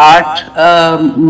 8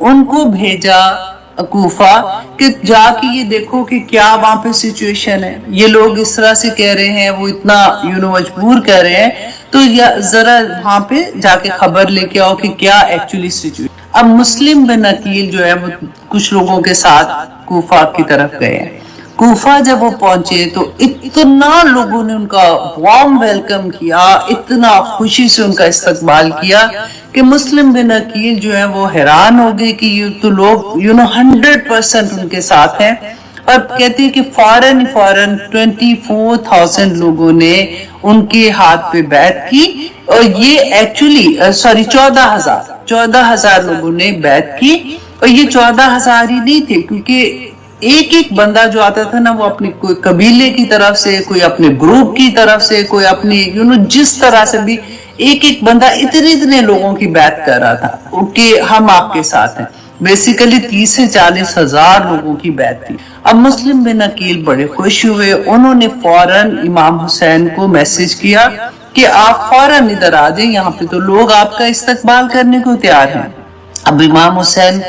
ان کو بھیجا کوفہ کہ جا کے یہ دیکھو کہ کیا وہاں پہ سچویشن ہے، یہ لوگ اس طرح سے کہہ رہے ہیں، وہ اتنا مجبور کر رہے ہیں، تو ذرا وہاں پہ جا کے خبر لے کے آؤ کہ کیا ایکچولی سچویشن۔ اب مسلم بن عقیل جو ہے وہ کچھ لوگوں کے ساتھ کوفہ کی طرف گئے ہیں۔ کوفہ جب وہ پہنچے تو اتنا لوگوں نے ان کا وارم ویلکم کیا، اتنا خوشی سے ان کا استقبال کیا کہ مسلم بن عقیل جو ہے وہ حیران ہو گئے کہ یہ تو لوگ 100% ان کے ساتھ ہیں، اور کہتے ہیں کہ فوراً 24,000 لوگوں نے ان کے ہاتھ پہ بیعت کی، اور یہ ایکچولی 14,000 لوگوں نے بیعت کی، اور یہ 14,000 ہی نہیں تھے، کیونکہ ایک بندہ جو آتا تھا نا وہ اپنے کوئی قبیلے کی طرف سے، کوئی اپنے گروپ کی طرف سے، کوئی اپنی جس طرح سے بھی ایک بندہ اتنے لوگوں کی بیعت کر رہا تھا کہ ہم آپ کے ساتھ ہیں۔ بیسیکلی 30 سے 40 ہزار لوگوں کی بیعت تھی۔ اب مسلم بن عقیل بڑے خوش ہوئے، انہوں نے فوراً امام حسین کو میسج کیا کہ آپ فوراً ادھر آ جائیں، یہاں پہ تو لوگ آپ کا استقبال کرنے کو تیار ہیں۔ اب امام حسین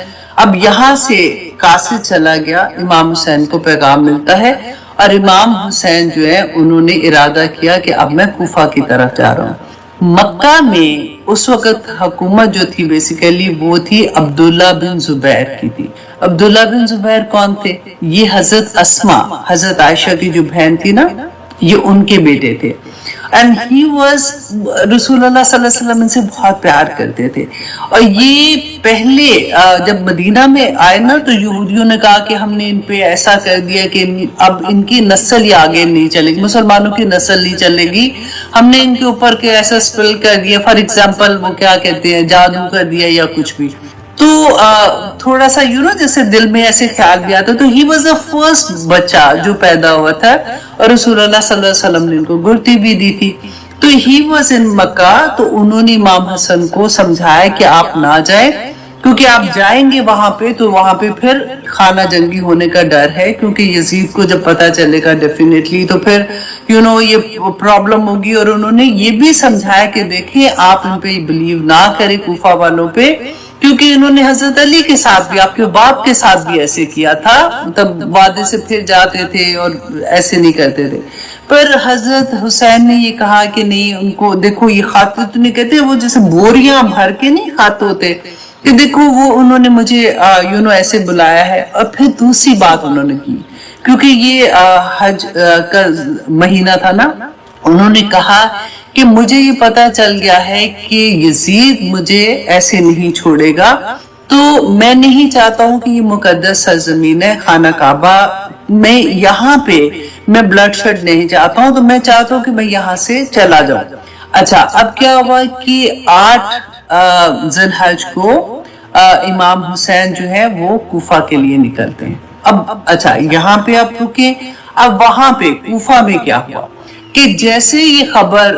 اب یہاں سے قاصد چلا گیا، امام حسین کو پیغام ملتا ہے، اور امام حسین جو ہے انہوں نے ارادہ کیا کہ اب میں کوفہ کی طرف جا رہا ہوں۔ مکہ میں اس وقت حکومت جو تھی بیسیکلی وہ تھی عبداللہ بن زبیر کی تھی۔ عبداللہ بن زبیر کون تھے؟ یہ حضرت اسما، حضرت عائشہ کی جو بہن تھی نا، یہ ان کے بیٹے تھے۔ and he was رسول اللہ صلی اللہ علیہ وسلم ان سے بہت پیار کرتے تھے، اور یہ پہلے جب مدینہ میں آئے نا تو یہودیوں نے کہا کہ ہم نے ان پہ ایسا کر دیا کہ اب ان کی نسل ہی آگے نہیں چلے گی، مسلمانوں کی نسل نہیں چلے گی، ہم نے ان کے اوپر کہ ایسا سپل کر دیا، فار ایگزامپل وہ کیا کہتے ہیں جادو کر دیا یا کچھ بھی، تو تھوڑا سا جیسے دل میں ایسے خیال بھی آتا۔ تو ہی واز دا فرسٹ بچہ جو پیدا ہوا تھا، اور رسول اللہ صلی اللہ علیہ وسلم نے ان کو گرتی بھی دی تھی۔ تو ہی واز ان مکہ، تو انہوں نے امام حسن کو سمجھایا کہ آپ نہ جائیں، کیونکہ آپ جائیں گے وہاں پہ تو وہاں پہ پھر خانہ جنگی ہونے کا ڈر ہے، کیونکہ یزید کو جب پتہ چلے گا ڈیفینیٹلی تو پھر یہ پرابلم ہوگی۔ اور انہوں نے یہ بھی سمجھایا کہ دیکھیں آپ ان پہ بلیو نہ کریں، کوفہ والوں پہ، کیونکہ انہوں نے حضرت علی کے ساتھ بھی، آپ کے باپ کے ساتھ بھی ایسے کیا تھا، تب وعدے سے پھر جاتے تھے اور ایسے نہیں کرتے تھے۔ پر حضرت حسین نے یہ کہا کہ نہیں، ان کو دیکھو یہ خط تو نہیں کہتے، وہ جیسے بوریاں بھر کے نہیں خط ہوتے، کہ دیکھو وہ انہوں نے مجھے ایسے بلایا ہے۔ اور پھر دوسری بات انہوں نے کی، کیونکہ یہ حج کا مہینہ تھا نا، انہوں نے کہا کہ مجھے یہ پتا چل گیا ہے کہ یزید مجھے ایسے نہیں چھوڑے گا، تو میں نہیں چاہتا ہوں کہ یہ مقدس سرزمین ہے خانہ کعبہ، میں یہاں پہ میں بلڈ شیڈ نہیں چاہتا ہوں، تو میں چاہتا ہوں کہ میں یہاں سے چلا جاؤں۔ اچھا، اب کیا ہوا کہ 8 ذی الحج کو امام حسین جو ہے وہ کوفہ کے لیے نکلتے ہیں۔ اب اچھا یہاں پہ آپ رکیں، اب وہاں پہ کوفہ میں کیا ہوا کہ جیسے یہ خبر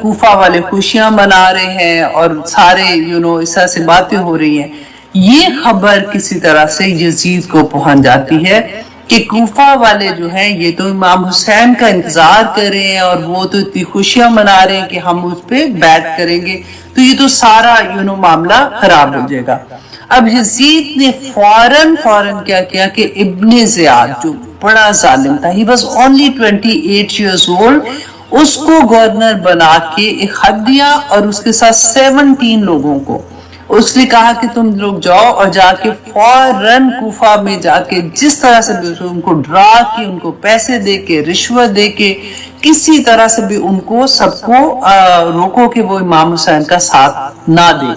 کوفہ والے خوشیاں منا رہے ہیں اور سارے اس طرح سے باتیں ہو رہی ہیں، یہ خبر کسی طرح سے یزید کو پہنچ جاتی ہے کہ کوفہ والے جو ہیں یہ تو امام حسین کا انتظار کر رہے ہیں، اور وہ تو اتنی خوشیاں منا رہے ہیں کہ ہم اس پہ بیعت کریں گے، تو یہ تو سارا معاملہ خراب ہو جائے گا۔ اب یزید نے فوراً کیا کیا کہ ابن زیاد جو بڑا ظالم تھا، he was only 28 years old، اس کو گورنر بنا کے ایک خط دیا، اور اس کے ساتھ 17 لوگوں کو اس نے کہا کہ تم لوگ جاؤ اور جا کے فوراً کوفہ میں جا کے جس طرح سے بھی ان کو ڈرا کے، ان کو پیسے دے کے، رشوت دے کے، کسی طرح سے بھی ان کو سب کو روکو کہ وہ امام حسین کا ساتھ نہ دے۔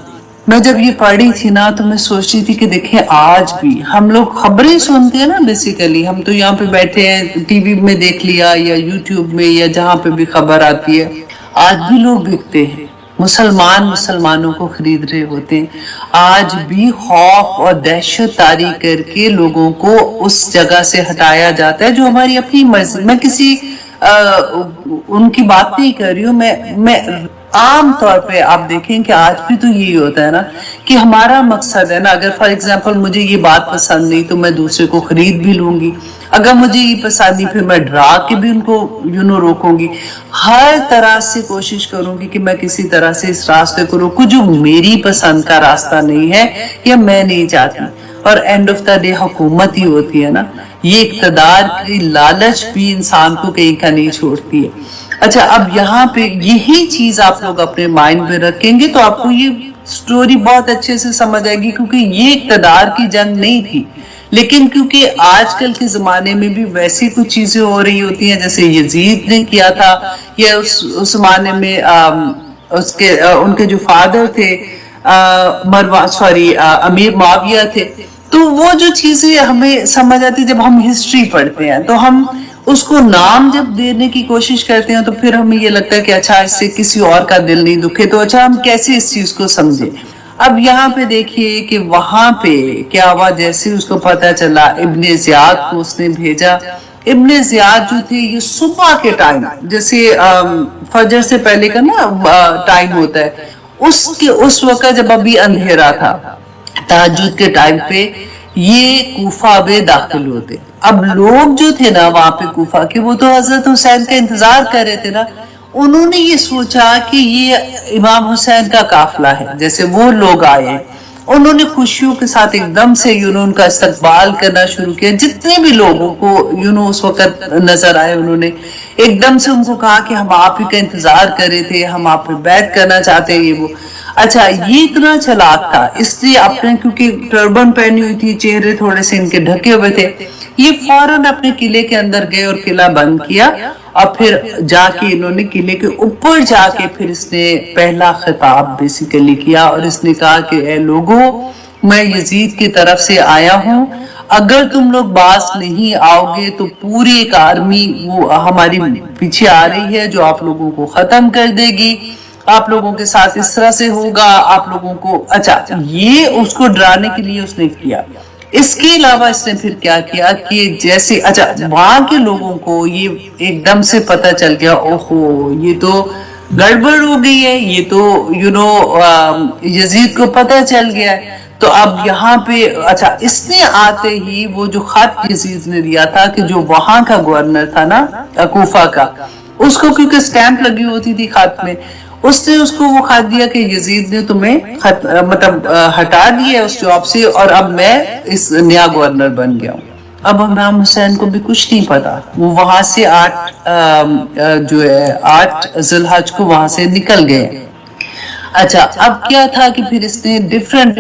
میں جب یہ پڑھی تھی نا تو میں سوچ رہی تھی کہ دیکھیں آج بھی ہم لوگ خبریں سنتے ہیں نا، بیسیکلی ہم تو یہاں پہ بیٹھے ہیں، ٹی وی میں دیکھ لیا یا یوٹیوب میں یا جہاں پہ بھی خبر آتی ہے، آج بھی لوگ بکتے ہیں، مسلمانوں کو خرید رہے ہوتے ہیں، آج بھی خوف اور دہشت طاری کر کے لوگوں کو اس جگہ سے ہٹایا جاتا ہے جو ہماری اپنی مرضی۔ میں کسی ان کی بات نہیں کر رہی ہوں، میں عام طور پہ آپ دیکھیں کہ آج بھی تو یہی ہوتا ہے نا کہ ہمارا مقصد ہے نا، اگر فار ایگزامپل مجھے یہ بات پسند نہیں تو میں دوسرے کو خرید بھی لوں گی، اگر مجھے یہ پسند نہیں پھر میں ڈرا کے بھی ان کو روکوں گی، ہر طرح سے کوشش کروں گی کہ میں کسی طرح سے اس راستے کو روکوں جو میری پسند کا راستہ نہیں ہے یا میں نہیں چاہتی۔ اور اینڈ آف دا ڈے حکومت ہی ہوتی ہے نا، یہ اقتدار کی لالچ بھی انسان کو کہیں کا نہیں چھوڑتی ہے۔ اچھا، اب یہاں پہ یہی چیز آپ لوگ اپنے مائنڈ میں رکھیں گے تو آپ کو یہ سٹوری بہت اچھے سے سمجھ آئے گی، کیونکہ یہ اقتدار کی جنگ نہیں تھی، لیکن کیونکہ آج کل کے زمانے میں بھی ویسی کچھ چیزیں ہو رہی ہوتی ہیں جیسے یزید نے کیا تھا، یا اس زمانے میں ان کے جو فادر تھے امیر معاویہ تھے، تو وہ جو چیزیں ہمیں سمجھ آتی جب ہم ہسٹری پڑھتے ہیں تو ہم اس کو نام جب دینے کی کوشش کرتے ہیں تو پھر ہمیں یہ لگتا ہے کہ اچھا اس سے کسی اور کا دل نہیں دکھے، تو اچھا ہم کیسے اس چیز کو سمجھیں۔ اب یہاں پہ دیکھیے کہ وہاں پہ کیا ہوا، جیسے اس کو پتہ چلا ابن زیاد کو اس نے بھیجا۔ ابن زیاد جو تھے یہ صبح کے ٹائم، جیسے فجر سے پہلے کا نا ٹائم ہوتا ہے، اس وقت جب ابھی اندھیرا تھا، تہجد کے ٹائم پہ یہ کوفہ میں داخل ہوتے۔ اب لوگ جو تھے نا وہاں پہ کوفہ کے، وہ تو حضرت حسین کا انتظار کر رہے تھے نا، انہوں نے یہ سوچا کہ یہ امام حسین کا قافلہ ہے، جیسے وہ لوگ آئے، انہوں نے خوشیوں کے ساتھ ایک دم سے ان کا استقبال کرنا شروع کیا۔ جتنے بھی لوگوں کو اس وقت نظر آئے، انہوں نے ایک دم سے ان کو کہا کہ ہم آپ ہی کا انتظار کر رہے تھے، ہم آپ پہ بیعت کرنا چاہتے ہیں، یہ وہ۔ اچھا، یہ اتنا چلاک تھا، اس لیے اپنے کیونکہ ٹربن پہنی ہوئی تھی، چہرے تھوڑے سے ان کے ڈھکے ہوئے تھے، یہ فوراً اپنے قلعے کے اندر گئے اور قلعہ بند کیا، اور پھر جا کے انہوں نے قلعے کے اوپر جا کے پھر اس نے پہلا خطاب بیسیکلی کیا، اور اس نے کہا کہ اے لوگوں، میں یزید کی طرف سے آیا ہوں، اگر تم لوگ باز نہیں آؤ گے تو پوری ایک آرمی وہ ہماری پیچھے آ رہی ہے جو آپ لوگوں کو ختم کر دے گی، آپ لوگوں کے ساتھ اس طرح سے ہوگا، آپ لوگوں کو۔ اچھا، یہ اس کو ڈرانے کے لیے اس نے کیا۔ اس کے علاوہ اس نے پھر کیا کیا کہ جیسے اچھا وہاں کے لوگوں کو یہ ایک دم سے پتہ چل گیا، اوہو یہ تو گڑبڑ ہو گئی ہے، یہ تو یزید کو پتہ چل گیا ہے۔ تو اب یہاں پہ اچھا اس نے آتے ہی وہ جو خط یزید نے دیا تھا کہ جو وہاں کا گورنر تھا نا کوفہ کا، اس کو کیونکہ سٹیمپ لگی ہوتی تھی خط میں، اس نے اس کو وہ خط دیا کہ یزید نے تمہیں مطلب ہٹا دیا اس جاب سے، اور اب میں اس نیا گورنر بن گیا ہوں۔ اب امام حسین کو بھی کچھ نہیں پتا، وہ وہاں سے 8 ذی الحج کو وہاں سے نکل گئے۔ اچھا، اب کیا تھا کہ پھر اس نے ڈیفرنٹ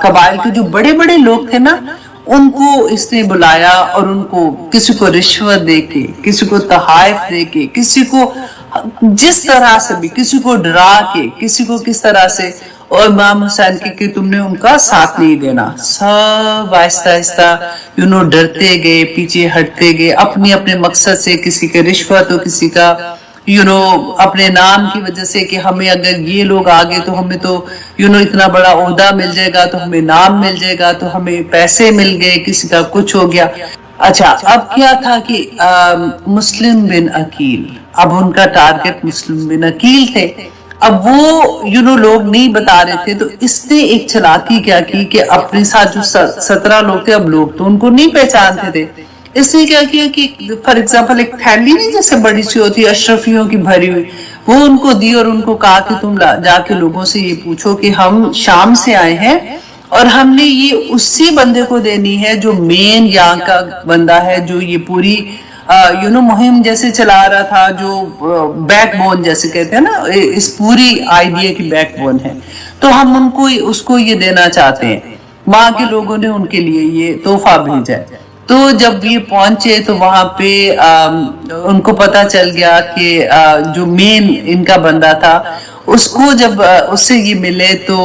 قبائل کے جو بڑے بڑے لوگ تھے نا، ان کو اس نے بلایا اور ان کو کسی کو رشوت دے کے، کسی کو تحائف دے کے، کسی کو جس طرح سے بھی، کسی کو ڈرا کے، کسی کو کس طرح سے، اور امام حسین کی کہ تم نے ان کا ساتھ نہیں دینا۔ سب آہستہ آہستہ ڈرتے گئے، پیچھے ہٹتے گئے اپنے اپنے مقصد سے، کسی کا رشوت ہو، کسی کا اپنے نام کی وجہ سے کہ ہمیں اگر یہ لوگ آگے تو ہمیں تو اتنا بڑا عہدہ مل جائے گا، تو ہمیں نام مل جائے گا، تو ہمیں پیسے مل گئے، کسی کا کچھ ہو گیا۔ اچھا، اب کیا تھا کہ مسلم بن عقیل، اب ان کا ٹارگٹ مسلم بن عقیل تھے۔ اب وہ لوگ نہیں بتا رہے تھے، تو اس نے ایک چلاکی کیا کی کہ اپنے ساتھ جو 17 لوگ تھے، اب لوگ تو ان کو نہیں پہچانتے تھے، اس نے کیا کیا کہ فار ایگزامپل ایک تھیلی نہیں جیسے بڑی سی ہوتی ہے اشرفیوں کی بھری ہوئی، وہ ان کو دی اور ان کو کہا کہ تم جا کے لوگوں سے یہ پوچھو کہ ہم شام سے آئے ہیں اور ہم نے یہ اسی بندے کو دینی ہے جو مین یہاں کا بندہ ہے، جو یہ پوری مہم جیسے چلا رہا تھا، جو بیک بون جیسے کہتے ہیں نا، اس پوری آئیڈیا کی بیک بون ہے، تو ہم ان کو اس کو یہ دینا چاہتے ہیں۔ وہاں کے لوگوں نے ان کے لیے یہ تحفہ بھیجا ہے۔ تو جب یہ پہنچے تو وہاں پہ ان کو پتا چل گیا کہ جو مین ان کا بندہ تھا، اس کو جب اس سے یہ ملے تو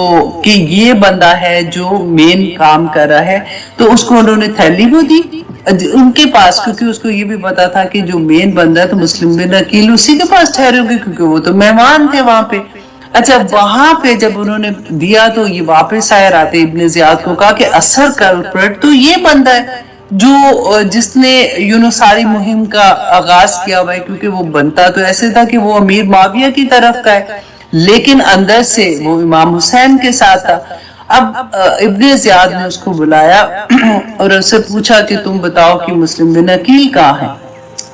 کہ یہ بندہ ہے جو مین کام کر رہا ہے، تو اس کو انہوں نے تھیلی وہ دی ان کے پاس، کیونکہ اس کو یہ بھی پتا تھا کہ جو مین بندہ ہے تو مسلم بن عقیل اسی کے پاس ٹھہرے ہوگے، کیونکہ وہ تو مہمان تھے وہاں پہ۔ اچھا، وہاں پہ جب انہوں نے دیا تو یہ واپس آئے، آتے ابن زیاد کو کہا کہ اثر کلپریٹ تو یہ بندہ ہے جو جس نے ساری مہم کا آغاز کیا ہوا ہے، کیونکہ وہ بنتا تو ایسے تھا کہ وہ امیر معاویہ کی طرف کا ہے، لیکن اندر سے وہ امام حسین کے ساتھ تھا. اب ابن زیاد نے اس کو بلایا اور اس سے پوچھا کہ تم بتاؤ کہ مسلم بن عقیل کہاں ہے.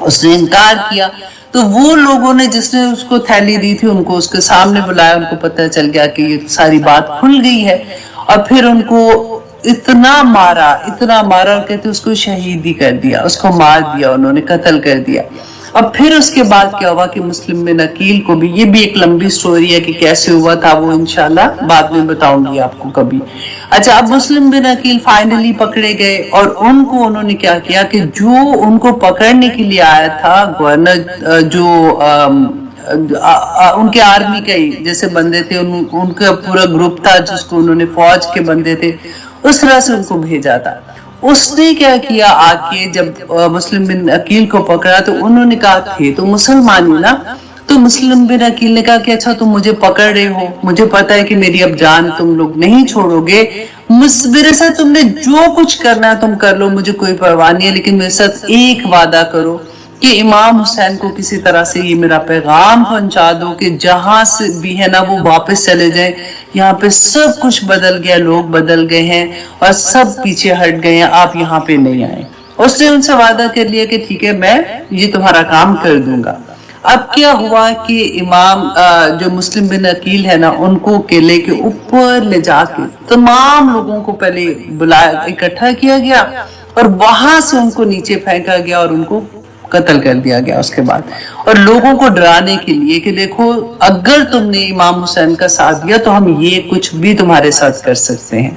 اس نے انکار کیا. تو وہ لوگوں نے جس نے اس کو تھیلی دی تھی ان کو اس کے سامنے بلایا. ان کو پتہ چل گیا کہ یہ ساری بات کھل گئی ہے. اور پھر ان کو اتنا مارا اور کہتے اس کو شہید ہی کر دیا, اس کو مار دیا, انہوں نے قتل کر دیا. اور پھر اس کے بعد کیا ہوا کہ مسلم بن عقیل کو بھی, یہ بھی ایک لمبی سٹوری ہے کہ کیسے ہوا تھا, وہ انشاءاللہ بعد میں بتاؤں گی آپ کو کبھی. اچھا, اب مسلم بن عقیل فائنلی پکڑے گئے اور ان کو انہوں نے کیا کیا کہ جو ان کو پکڑنے کے لیے آیا تھا گورنر, جو ان کے آرمی کے جیسے بندے تھے, ان کا پورا گروپ تھا جس کو انہوں نے فوج کے بندے تھے, اس طرح سے ان کو بھیجا تھا. اس نے کیا کیا, آ کے جب مسلم بن عقیل کو پکڑا تو انہوں نے کہا تھے تو مسلمان ہی نا. تو مسلم بن عقیل نے کہا کہ اچھا تم مجھے پکڑ رہے ہو, مجھے پتا ہے کہ میری اب جان تم لوگ نہیں چھوڑو گے, میرے ساتھ تم نے جو کچھ کرنا ہے تم کر لو, مجھے کوئی پرواہ نہیں ہے, لیکن میرے ساتھ ایک وعدہ کرو کہ امام حسین کو کسی طرح سے یہ میرا پیغام پہنچا دو کہ جہاں سے بھی ہے نا وہ واپس چلے جائیں. یہاں پہ سب کچھ بدل گیا, لوگ بدل گئے ہیں اور سب پیچھے ہٹ گئے ہیں, آپ یہاں پہ نہیں آئے. اس نے ان سے وعدہ کر لیا کہ ٹھیک ہے میں یہ تمہارا کام کر دوں گا. اب کیا ہوا کہ امام جو مسلم بن عقیل ہے نا, ان کو قلعے کے اوپر لے جا کے تمام لوگوں کو پہلے بلایا, اکٹھا کیا گیا اور وہاں سے ان کو نیچے پھینکا گیا اور ان کو قتل کر دیا گیا اس کے بعد. اور لوگوں کو ڈرانے کے لیے کہ دیکھو اگر تم نے امام حسین کا ساتھ دیا تو ہم یہ کچھ بھی تمہارے ساتھ کر سکتے ہیں.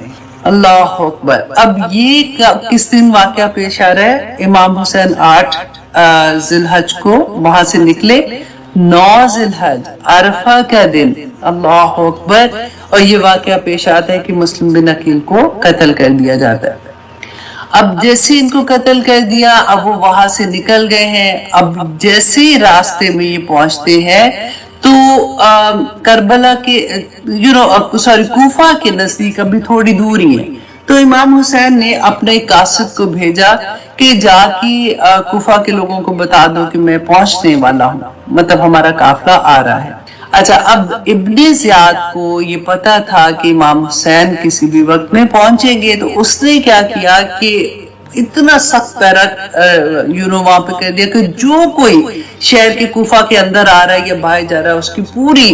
اللہ اکبر. اب یہ کس دن واقعہ پیش آ رہا ہے؟ امام حسین 8 ذی الحج کو وہاں سے نکلے, 9 ذی الحج عرفہ کا دن. اللہ اکبر. اور یہ واقعہ پیش آتا ہے کہ مسلم بن عقیل کو قتل کر دیا جاتا ہے. اب جیسے ان کو قتل کر دیا, اب وہ وہاں سے نکل گئے ہیں. اب جیسے راستے میں یہ پہنچتے ہیں تو کربلا کے کوفہ کے نزدیک ابھی تھوڑی دور ہی ہے. تو امام حسین نے اپنے قاصد کو بھیجا کہ جا کے کوفہ کے لوگوں کو بتا دو کہ میں پہنچنے والا ہوں, مطلب ہمارا قافلہ آ رہا ہے. اچھا, اب ابن زیاد کو یہ پتا تھا کہ امام حسین کسی بھی وقت میں پہنچیں گے, تو اس نے کیا کیا کہ اتنا سخت پیرا وہاں پہ کر دیا کہ جو کوئی شہر کے کوفہ کے اندر آ رہا ہے یا باہر جا رہا ہے اس کی پوری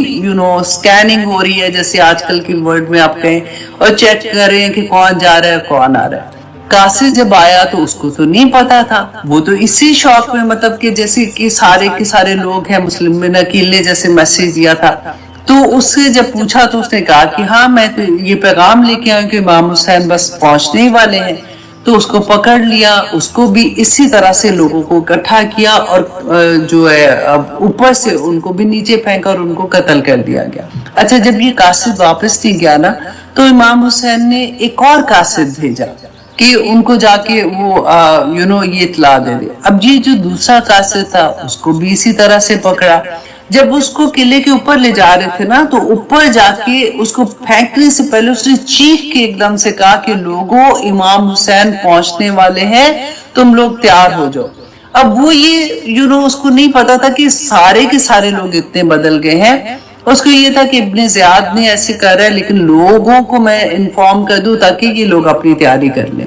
سکیننگ ہو رہی ہے, جیسے آج کل کی ورلڈ میں آپ کہیں, اور چیک کر رہے ہیں کہ کون جا رہا ہے کون آ رہا ہے. قاصد جب آیا تو اس کو تو نہیں پتا تھا, وہ تو اسی شوق میں, مطلب کہ جیسے کہ سارے کے سارے لوگ ہیں, مسلم بن عقیل نے جیسے میسج دیا تھا تو اس سے جب پوچھا تو اس نے کہا کہ ہاں میں تو یہ پیغام لے کے آیا کہ امام حسین بس پہنچنے ہی والے ہیں. تو اس کو پکڑ لیا, اس کو بھی اسی طرح سے لوگوں کو اکٹھا کیا اور جو ہے اوپر سے ان کو بھی نیچے پھینکا اور ان کو قتل کر دیا گیا. اچھا, جب یہ قاصد واپس نہیں گیا نا تو امام حسین نے ایک اور قاصد بھیجا کہ ان کو جا کے وہ یہ اطلاع دے دے. اب یہ جو دوسرا قاصد تھا اس کو بھی اسی طرح سے پکڑا. جب اس کو قلعے کے اوپر لے جا رہے تھے نا تو اوپر جا کے اس کو پھینکنے سے پہلے اس نے چیخ کے ایک دم سے کہا کہ لوگوں امام حسین پہنچنے والے ہیں, تم لوگ تیار ہو جاؤ. اب وہ یہ اس کو نہیں پتا تھا کہ سارے کے سارے لوگ اتنے بدل گئے ہیں. اس کو یہ تھا کہ ابن زیاد نے ایسے کر رہا ہے لیکن لوگوں کو میں انفارم کر دوں تاکہ یہ لوگ اپنی تیاری کر لیں.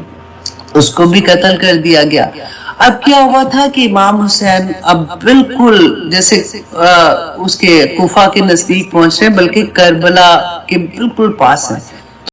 اس کو بھی قتل کر دیا گیا. اب کیا ہوا تھا کہ امام حسین اب بالکل جیسے اس کے کوفہ کے نزدیک پہنچ رہے, بلکہ کربلا کے بالکل پاس ہیں.